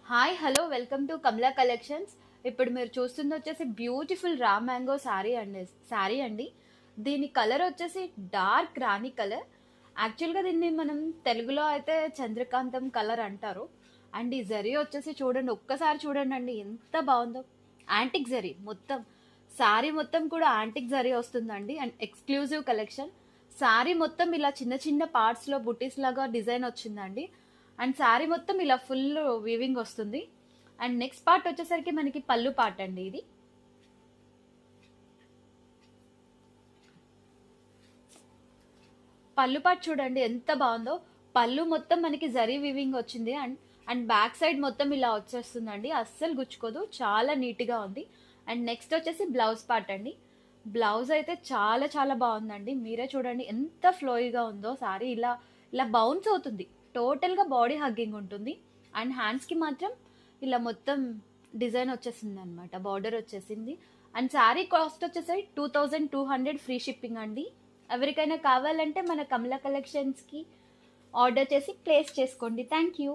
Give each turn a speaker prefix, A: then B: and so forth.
A: Hi hello welcome to Kamala collections. ఇప్పుడు మీరు చూస్తుంది వచ్చేసి బ్యూటిఫుల్ రా మ్యాంగో శారీ అండి. దీని కలర్ వచ్చేసి డార్క్ రాణి కలర్. యాక్చువల్గా దీన్ని మనం తెలుగులో అయితే చంద్రకాంతం కలర్ అంటారు. అండ్ ఈ జరీ వచ్చేసి చూడండి, ఒక్కసారి చూడండి అండి ఎంత బాగుందో. యాంటిక్ జరీ మొత్తం, శారీ మొత్తం కూడా యాంటిక్ జరీ వస్తుందండి. And exclusive collection. శారీ మొత్తం ఇలా చిన్న చిన్న పార్ట్స్లో బుటీస్ లాగా డిజైన్ వచ్చిందండి. అండ్ శారీ మొత్తం ఇలా ఫుల్ వీవింగ్ వస్తుంది. అండ్ నెక్స్ట్ పార్ట్ వచ్చేసరికి మనకి పళ్ళు పార్ట్ అండి. ఇది పళ్ళు పార్ట్ చూడండి ఎంత బాగుందో. పళ్ళు మొత్తం మనకి జరీ వీవింగ్ వచ్చింది. అండ్ అండ్ బ్యాక్ సైడ్ మొత్తం ఇలా వచ్చేస్తుందండి, అస్సలు గుచ్చుకోదు, చాలా నీట్గా ఉంది. అండ్ నెక్స్ట్ వచ్చేసి బ్లౌజ్ పార్ట్ అండి. బ్లౌజ్ అయితే చాలా చాలా బాగుందండి. మీరే చూడండి ఎంత ఫ్లోయిగా ఉందో. సారీ ఇలా ఇలా బౌన్స్ అవుతుంది, టోటల్గా బాడీ హగ్గింగ్ ఉంటుంది. అండ్ హ్యాండ్స్కి మాత్రం ఇలా మొత్తం డిజైన్ వచ్చేసింది అనమాట, బార్డర్ వచ్చేసింది. అండ్ శారీ కాస్ట్ వచ్చేసరి 2200 ఫ్రీ షిప్పింగ్ అండి. ఎవరికైనా కావాలంటే మన కమలా కలెక్షన్స్కి ఆర్డర్ చేసి ప్లేస్ చేసుకోండి. Thank you.